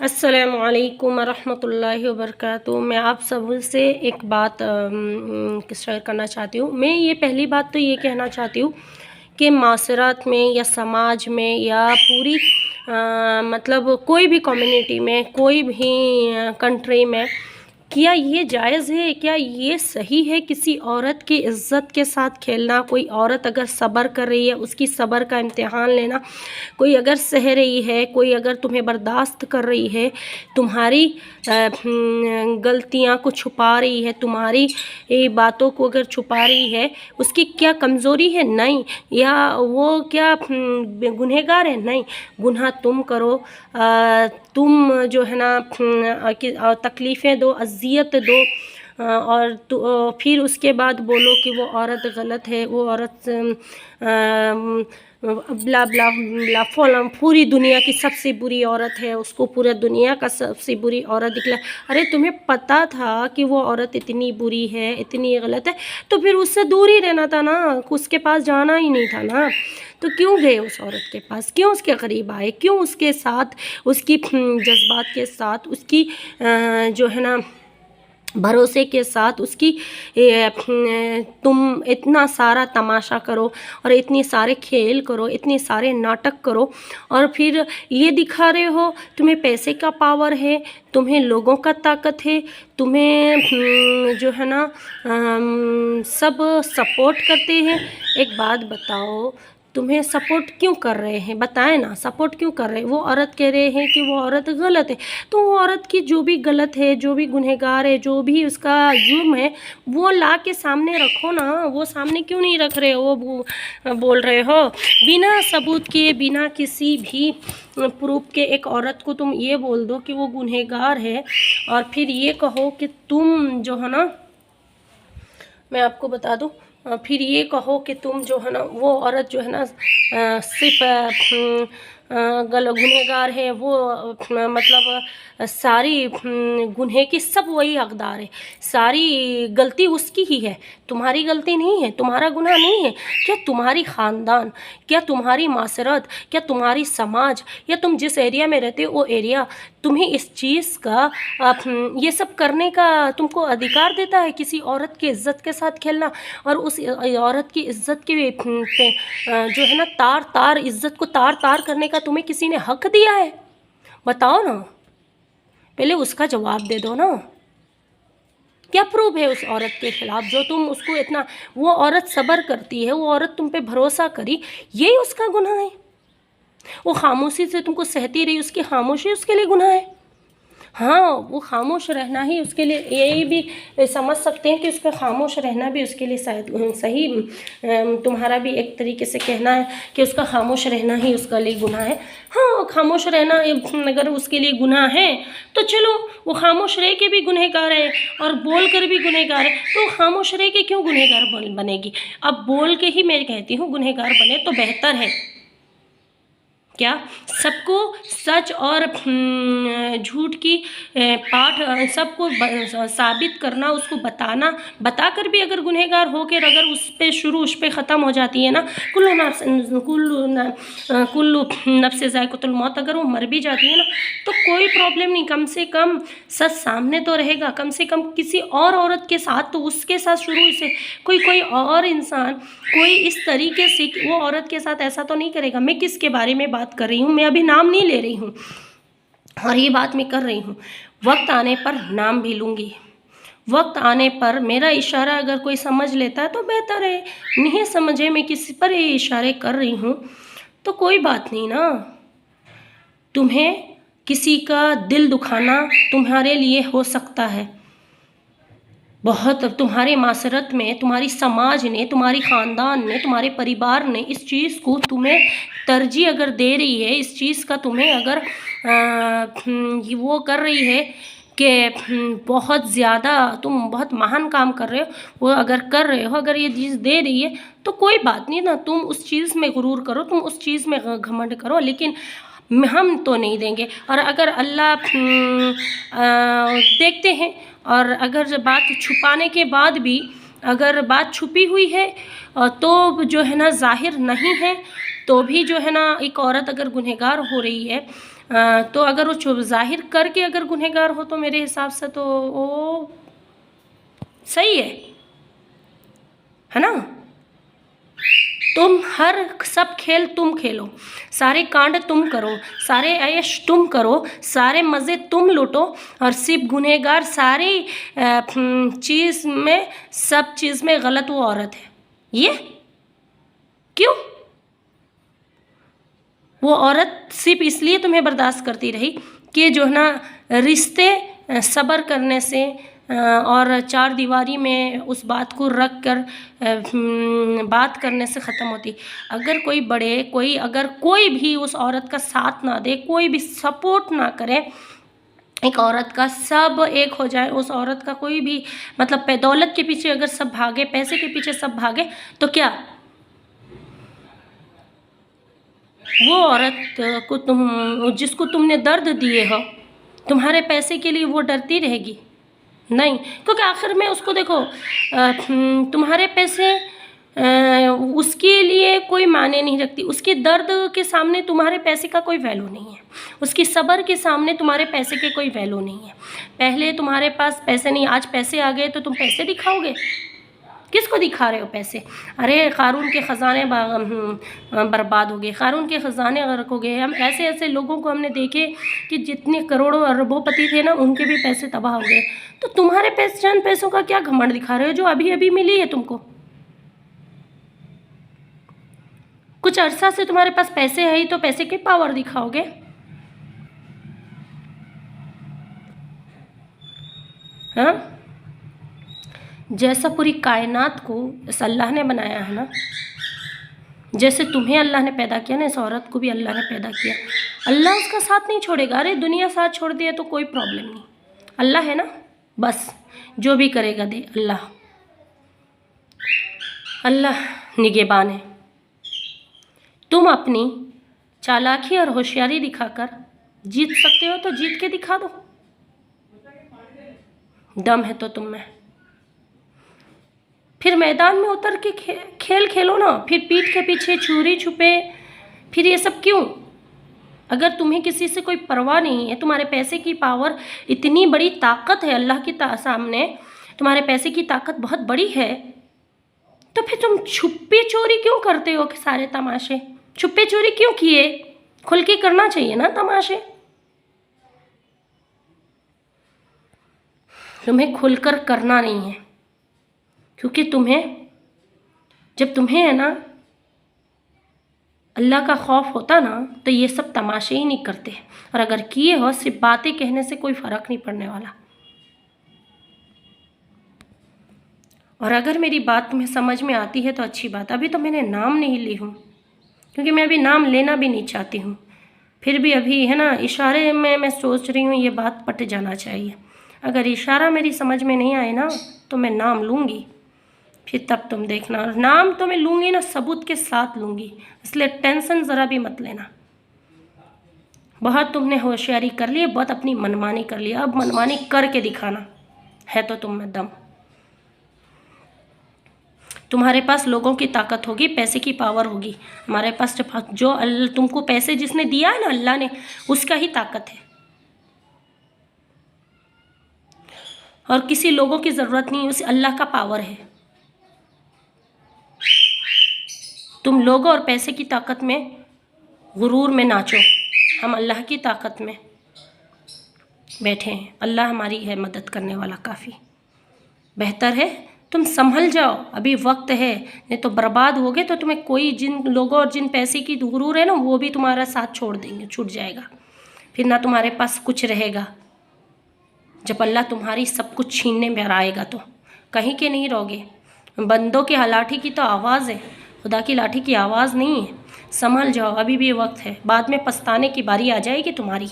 अस्सलामु अलैकुम रहमतुल्लाहि व बरकातुहू। मैं आप सब से एक बात शेयर करना चाहती हूँ। मैं ये पहली बात तो ये कहना चाहती हूँ कि माशरात में या समाज में या पूरी मतलब कोई भी कम्युनिटी में, कोई भी कंट्री में, क्या ये जायज़ है, क्या ये सही है किसी औरत की इज़्ज़त के साथ खेलना? कोई औरत अगर सब्र कर रही है, उसकी सब्र का इम्तिहान लेना। कोई अगर सह रही है, कोई अगर तुम्हें बर्दाश्त कर रही है, तुम्हारी गलतियां को छुपा रही है, तुम्हारी बातों को अगर छुपा रही है, उसकी क्या कमज़ोरी है? नहीं। या वो क्या गुनहगार है? नहीं। गुनाह तुम करो, तुम जो है ना तकलीफ़ें दो, अज़ियत दो, और फिर उसके बाद बोलो कि वो औरत गलत है, वो औरत ब्ला ब्ला ब्ला फॉलम पूरी दुनिया की सबसे बुरी औरत है, उसको पूरा दुनिया का सबसे बुरी औरत दिखला। अरे तुम्हें पता था कि वो औरत इतनी बुरी है, इतनी गलत है, तो फिर उससे दूर ही रहना था ना, उसके पास जाना ही नहीं था ना। तो क्यों गए उस औरत के पास? क्यों उसके करीब आए? क्यों उसके साथ, उसकी जज्बात के साथ, उसकी जो है ना भरोसे के साथ उसकी तुम इतना सारा तमाशा करो और इतने सारे खेल करो, इतने सारे नाटक करो, और फिर ये दिखा रहे हो तुम्हें पैसे का पावर है, तुम्हें लोगों का ताकत है, तुम्हें जो है ना सब सपोर्ट करते हैं। एक बात बताओ, तुम्हें सपोर्ट क्यों कर रहे हैं? बताएं ना, सपोर्ट क्यों कर रहे हैं? वो औरत कह रहे हैं कि वो औरत गलत है, तो वो औरत की जो भी गलत है, जो भी गुनहगार है, जो भी उसका जुर्म है, वो ला के सामने रखो ना। वो सामने क्यों नहीं रख रहे हो? वो बोल रहे हो बिना सबूत के, बिना किसी भी प्रूफ के एक औरत को तुम ये बोल दो कि वो गुनहगार है, और फिर ये कहो कि तुम जो है ना, मैं आपको बता दूं, फिर ये कहो कि तुम जो है ना, वो औरत जो है ना सिर्फ गुनहगार है, वो मतलब सारी गुनहे की सब वही हकदार है, सारी गलती उसकी ही है, तुम्हारी गलती नहीं है, तुम्हारा गुनाह नहीं है। क्या तुम्हारी ख़ानदान, क्या तुम्हारी मासरत, क्या तुम्हारी समाज, या तुम जिस एरिया में रहते हो वो एरिया तुम्हें इस चीज़ का ये सब करने का तुमको अधिकार देता है? किसी औरत की इज़्ज़त के साथ खेलना, और उस औरत की इज़्ज़त के पे जो है ना तार तार, इज़्ज़त को तार तार करने का तुम्हें किसी ने हक दिया है? बताओ ना, पहले उसका जवाब दे दो ना। क्या प्रूफ है उस औरत के ख़िलाफ़ जो तुम उसको इतना, वो औरत सब्र करती है, वो औरत तुम पे भरोसा करी, यही उसका गुनाह है? वो खामोशी से तुमको सहती रही, उसकी खामोशी उसके लिए गुनाह है? हाँ, वो खामोश रहना ही उसके लिए, यही भी समझ सकते हैं कि उसका खामोश रहना भी उसके लिए शायद सही, तुम्हारा भी एक तरीके से कहना है कि उसका खामोश रहना ही उसका लिए गुनाह है। हाँ, खामोश रहना अगर उसके लिए गुनाह है तो चलो, वो खामोश रह के भी गुनहगार है और बोल कर भी गुनहगार है, तो खामोश रह के क्यों गुनहगार बनेगी? अब बोल के ही मैं कहती हूँ गुनहगार बने तो बेहतर है। क्या सबको सच और झूठ की पाठ सबको साबित करना, उसको बताना, बताकर भी अगर गुनहगार होकर अगर उस पे शुरू, उस पे ख़त्म हो जाती है ना, कुल्लू नफ्स ज़ायक़तुल मौत, अगर वो मर भी जाती है ना तो कोई प्रॉब्लम नहीं, कम से कम सच सामने तो रहेगा। कम से कम किसी और औरत के साथ तो उसके साथ शुरू से कोई और इंसान कोई इस तरीके से वो औरत के साथ ऐसा तो नहीं करेगा। मैं किसके बारे में बात कर रही हूँ? मैं अभी नाम नहीं ले रही हूँ, और ये बात मैं कर रही हूँ, वक्त आने पर नाम भी लूँगी। वक्त आने पर मेरा इशारा अगर कोई समझ लेता है तो बेहतर है, नहीं समझे, मैं किसी पर ये इशारे कर रही हूँ तो कोई बात नहीं ना। तुम्हें किसी का दिल दुखाना तुम्हारे लिए हो सकता है बहुत, तुम्हारे माशरत में, तुम्हारी समाज ने, तुम्हारी ख़ानदान ने, तुम्हारे परिवार ने इस चीज़ को तुम्हें तरजीह अगर दे रही है, इस चीज़ का तुम्हें अगर वो कर रही है कि बहुत ज़्यादा तुम बहुत महान काम कर रहे हो, वो अगर कर रहे हो, अगर ये चीज़ दे रही है तो कोई बात नहीं ना, तुम उस चीज़ में गुरूर करो, तुम उस चीज़ में घमंड करो, लेकिन हम तो नहीं देंगे। और अगर अल्लाह देखते हैं, और अगर बात छुपाने के बाद भी अगर बात छुपी हुई है तो जो है ना ज़ाहिर नहीं है, तो भी जो है ना एक औरत अगर गुनहगार हो रही है तो अगर वो चुप ज़ाहिर करके अगर गुनहगार हो तो मेरे हिसाब से तो वो सही है ना। तुम हर सब खेल तुम खेलो, सारे कांड तुम करो, सारे ऐश तुम करो, सारे मज़े तुम लूटो, और सिर्फ गुनहगार सारी चीज़ में, सब चीज़ में गलत वो औरत है। ये क्यों? वो औरत सिर्फ इसलिए तुम्हें बर्दाश्त करती रही कि जो है ना रिश्ते सब्र करने से और चार दीवारी में उस बात को रख कर बात करने से ख़त्म होती। अगर कोई बड़े, अगर कोई भी उस औरत का साथ ना दे, कोई भी सपोर्ट ना करे एक औरत का, सब एक हो जाए, उस औरत का कोई भी मतलब दौलत के पीछे अगर सब भागे, पैसे के पीछे सब भागे, तो क्या वो औरत को जिसको तुमने दर्द दिए हो, तुम्हारे पैसे के लिए वो डरती रहेगी? नहीं, क्योंकि आखिर में उसको देखो, तुम्हारे पैसे उसके लिए कोई मायने नहीं रखती। उसके दर्द के सामने तुम्हारे पैसे का कोई वैल्यू नहीं है, उसकी सब्र के सामने तुम्हारे पैसे के कोई वैल्यू नहीं है। पहले तुम्हारे पास पैसे नहीं, आज पैसे आ गए तो तुम पैसे दिखाओगे? किसको दिखा रहे हो पैसे? अरे क़ारून के ख़जाने बर्बाद हो गए, क़ारून के ख़जाने गर्क हो गए। हम ऐसे लोगों को हमने देखे कि जितने करोड़ों अरबोपति थे ना, उनके भी पैसे तबाह हो गए। तो तुम्हारे चंद पैसों का क्या घमंड दिखा रहे हो जो अभी अभी मिली है तुमको? कुछ अरसा से तुम्हारे पास पैसे है ही तो पैसे की पावर दिखाओगे। हाँ, जैसा पूरी कायनात को इस अल्लाह ने बनाया है ना, जैसे तुम्हें अल्लाह ने पैदा किया ना, इस औरत को भी अल्लाह ने पैदा किया। अल्लाह उसका साथ नहीं छोड़ेगा। अरे दुनिया साथ छोड़ दिया तो कोई प्रॉब्लम नहीं, अल्लाह है ना, बस जो भी करेगा दे अल्लाह। अल्लाह निगहबान है। तुम अपनी चालाकी और होशियारी दिखाकर जीत सकते हो तो जीत के दिखा दो, दम है तो तुम में। फिर मैदान में उतर के खेल खेलो ना, फिर पीठ के पीछे छुरी छुपे, फिर ये सब क्यों? अगर तुम्हें किसी से कोई परवाह नहीं है, तुम्हारे पैसे की पावर इतनी बड़ी ताकत है अल्लाह की सामने, तुम्हारे पैसे की ताकत बहुत बड़ी है, तो फिर तुम छुपी चोरी क्यों करते हो? कि सारे तमाशे छुपे चोरी क्यों किए? खुल के करना चाहिए ना तमाशे। तुम्हें खुलकर करना नहीं है, क्योंकि जब तुम्हें है ना अल्लाह का खौफ होता ना, तो ये सब तमाशे ही नहीं करते। और अगर किए हो, सिर्फ बातें कहने से कोई फ़र्क नहीं पड़ने वाला। और अगर मेरी बात तुम्हें समझ में आती है तो अच्छी बात। अभी तो मैंने नाम नहीं ली हूँ, क्योंकि मैं अभी नाम लेना भी नहीं चाहती हूँ। फिर भी अभी है ना इशारे में मैं सोच रही हूँ ये बात पट जाना चाहिए। अगर इशारा मेरी समझ में नहीं आए ना, तो मैं नाम लूँगी, फिर तब तुम देखना। नाम तो मैं लूँगी ना, सबूत के साथ लूँगी, इसलिए टेंशन ज़रा भी मत लेना। बहुत तुमने होशियारी कर ली, बहुत अपनी मनमानी कर ली, अब मनमानी करके दिखाना है तो तुम में दम। तुम्हारे पास लोगों की ताकत होगी, पैसे की पावर होगी। हमारे पास जो तुमको पैसे जिसने दिया है ना, अल्लाह ने, उसका ही ताकत है, और किसी लोगों की ज़रूरत नहीं, उस अल्लाह का पावर है। तुम लोगों और पैसे की ताकत में गुरूर में नाचो, हम अल्लाह की ताकत में बैठे हैं। अल्लाह हमारी है मदद करने वाला काफ़ी। बेहतर है तुम संभल जाओ, अभी वक्त है, नहीं तो बर्बाद होगे तो तुम्हें कोई, जिन लोगों और जिन पैसे की गुरूर है ना, वो भी तुम्हारा साथ छोड़ देंगे, छूट जाएगा। फिर ना तुम्हारे पास कुछ रहेगा। जब अल्लाह तुम्हारी सब कुछ छीनने में आएगा तो कहीं के नहीं रहोगे। बंदों की लाठी की तो आवाज़ है, खुदा की लाठी की आवाज़ नहीं है। संभल जाओ, अभी भी वक्त है, बाद में पछताने की बारी आ जाएगी तुम्हारी।